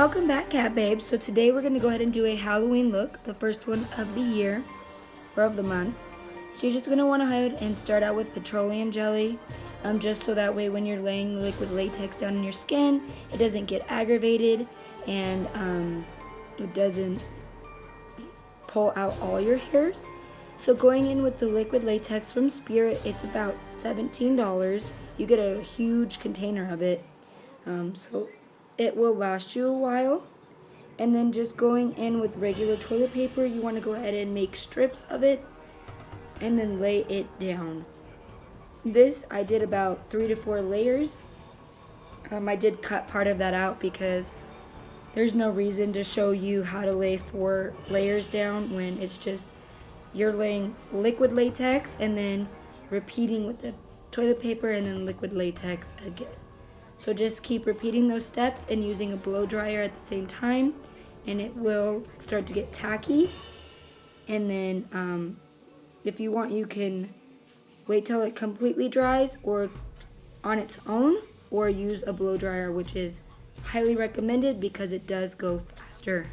Welcome back, Cat Babes. So today we're going to go ahead and do a Halloween look, the first one of the year, or of the month. So you're just going to want to go ahead and start out with petroleum jelly, just so that way when you're laying the liquid latex down in your skin, it doesn't get aggravated and it doesn't pull out all your hairs. So going in with the liquid latex from Spirit, it's about $17. You get a huge container of it, so it will last you a while. And then just going in with regular toilet paper, you want to go ahead and make strips of it and then lay it down. This I did about 3 to 4 layers. I did cut part of that out because there's no reason to show you how to lay 4 layers down when it's just you're laying liquid latex and then repeating with the toilet paper and then liquid latex again. So just keep repeating those steps and using a blow dryer at the same time, and it will start to get tacky. And then if you want, you can wait till it completely dries or on its own, or use a blow dryer, which is highly recommended because it does go faster.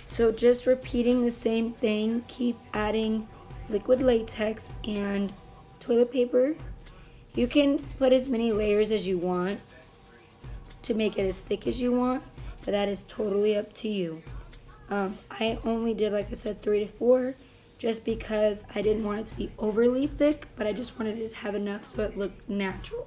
So just repeating the same thing, keep adding liquid latex and toilet paper. You can put as many layers as you want to make it as thick as you want, but that is totally up to you. I only did, like I said, 3 to 4 just because I didn't want it to be overly thick, but I just wanted it to have enough so it looked natural.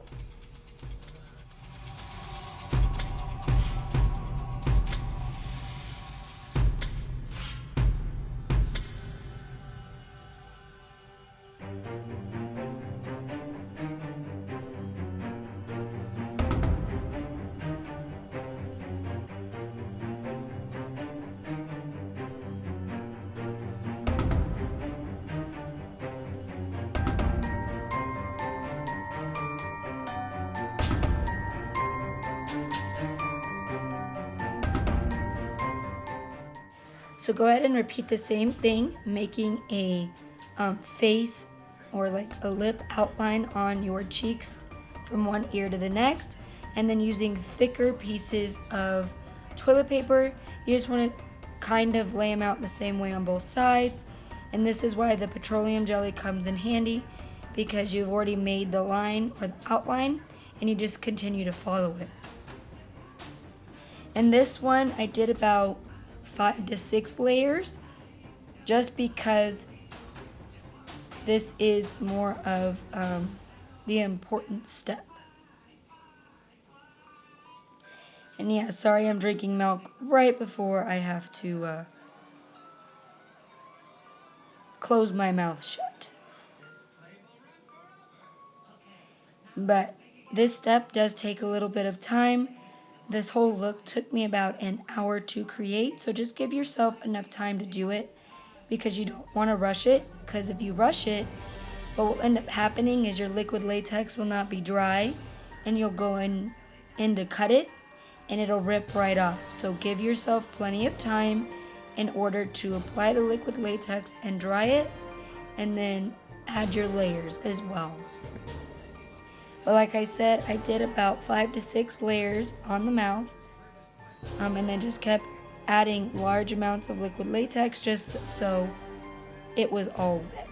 So go ahead and repeat the same thing, making a face or like a lip outline on your cheeks from one ear to the next, and then using thicker pieces of toilet paper. You just want to kind of lay them out the same way on both sides, and this is why the petroleum jelly comes in handy, because you've already made the line or the outline and you just continue to follow it. And this one I did about 5 to 6 layers just because this is more of the important step. And yeah, sorry I'm drinking milk right before I have to close my mouth shut. But this step does take a little bit of time. This whole look took me about an hour to create, so just give yourself enough time to do it because you don't want to rush it, because if you rush it, what will end up happening is your liquid latex will not be dry and you'll go in to cut it and it'll rip right off. So give yourself plenty of time in order to apply the liquid latex and dry it, and then add your layers as well. But like I said, I did about 5 to 6 layers on the mouth, and then just kept adding large amounts of liquid latex just so it was all wet.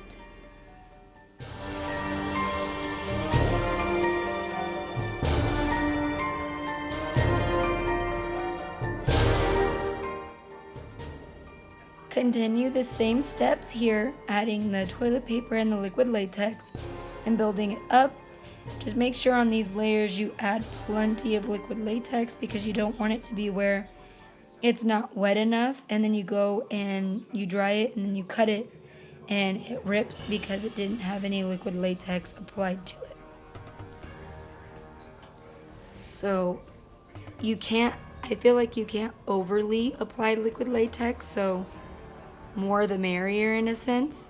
Continue the same steps here, adding the toilet paper and the liquid latex and building it up. Just make sure on these layers you add plenty of liquid latex because you don't want it to be where it's not wet enough and then you go and you dry it and then you cut it and it rips because it didn't have any liquid latex applied to it. So I feel like you can't overly apply liquid latex, so more the merrier in a sense.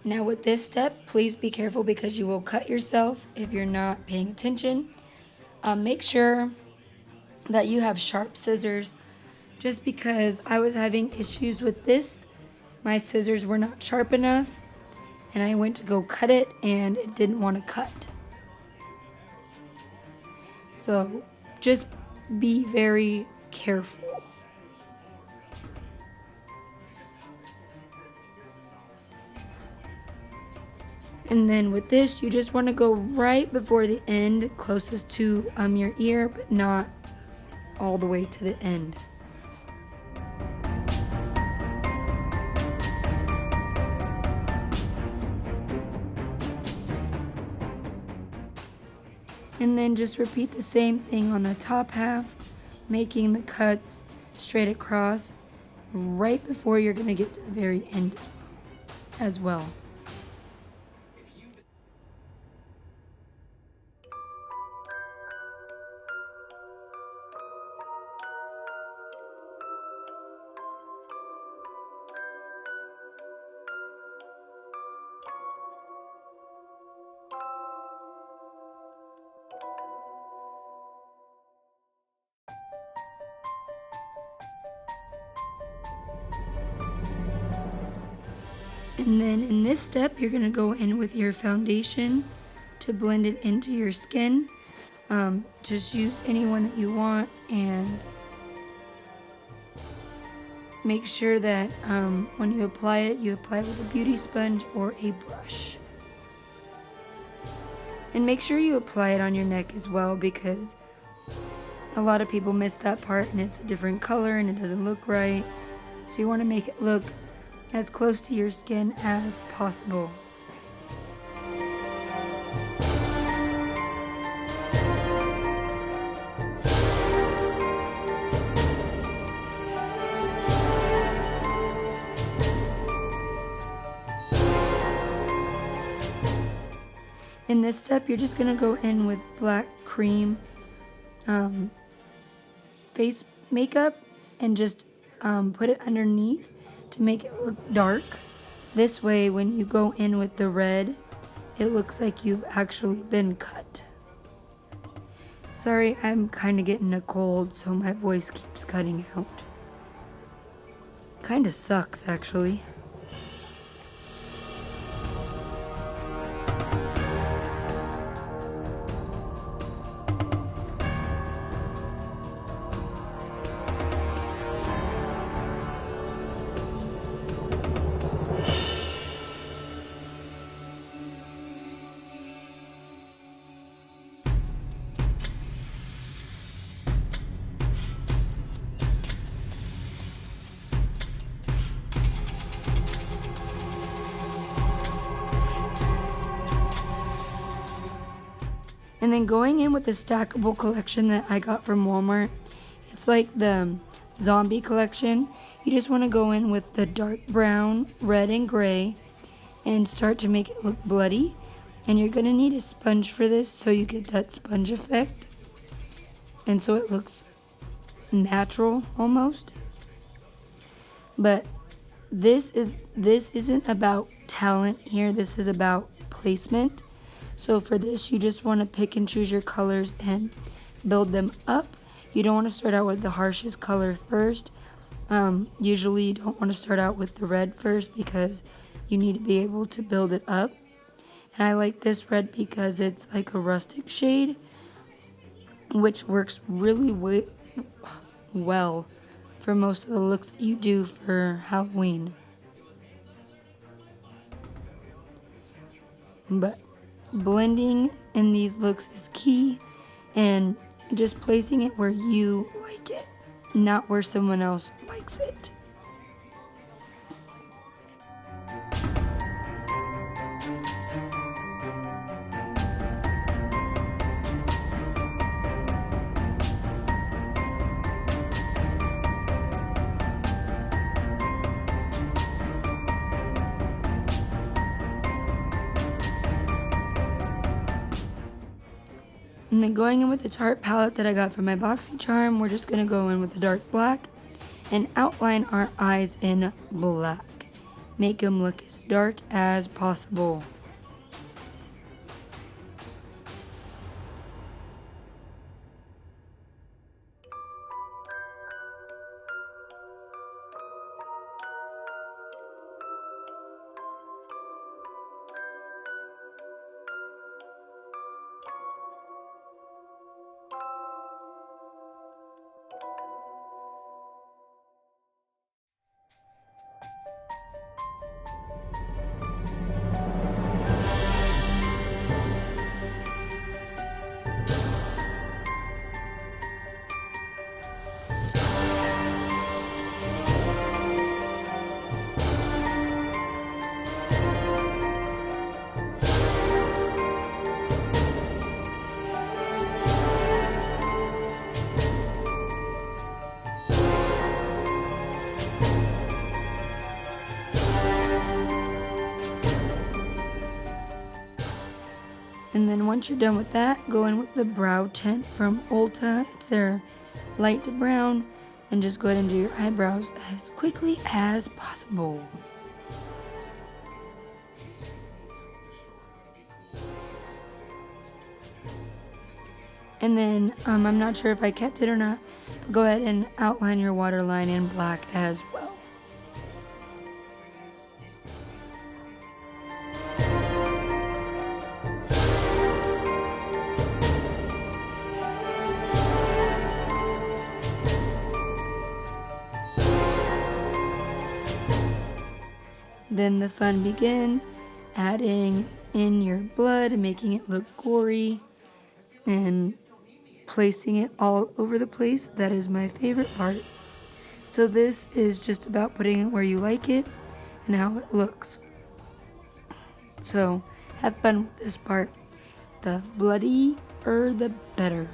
Now with this step, please be careful because you will cut yourself if you're not paying attention. Make sure that you have sharp scissors, just because I was having issues with this. My scissors were not sharp enough and I went to go cut it and it didn't want to cut. So just be very careful. And then with this, you just want to go right before the end, closest to your ear, but not all the way to the end. And then just repeat the same thing on the top half, making the cuts straight across right before you're going to get to the very end as well. And then in this step, you're going to go in with your foundation to blend it into your skin. Just use any one that you want and make sure that when you apply it with a beauty sponge or a brush. And make sure you apply it on your neck as well, because a lot of people miss that part and it's a different color and it doesn't look right. So you want to make it look as close to your skin as possible. In this step, you're just going to go in with black cream face makeup and just put it underneath to make it look dark. This way, when you go in with the red, it looks like you've actually been cut. Sorry, I'm kind of getting a cold, so my voice keeps cutting out. Kind of sucks, actually. And then going in with the stackable collection that I got from Walmart, it's like the zombie collection. You just want to go in with the dark brown, red, and gray and start to make it look bloody. And you're going to need a sponge for this so you get that sponge effect. And so it looks natural almost. But this isn't about talent here. This is about placement. So for this, you just want to pick and choose your colors and build them up. You don't want to start out with the harshest color first. Usually you don't want to start out with the red first because you need to be able to build it up. And I like this red because it's like a rustic shade, which works really well for most of the looks that you do for Halloween. But blending in these looks is key, and just placing it where you like it, not where someone else likes it. And then going in with the Tarte palette that I got from my BoxyCharm, we're just going to go in with the dark black and outline our eyes in black. make them look as dark as possible. And then once you're done with that, go in with the brow tint from Ulta. It's their light to brown. And just go ahead and do your eyebrows as quickly as possible. And then, I'm not sure if I kept it or not, but go ahead and outline your waterline in black as well. Then the fun begins, adding in your blood and making it look gory and placing it all over the place. That is my favorite part. So this is just about putting it where you like it and how it looks. So have fun with this part. The bloodier the better.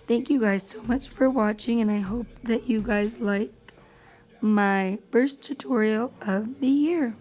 Thank you guys so much for watching, and I hope that you guys like my first tutorial of the year.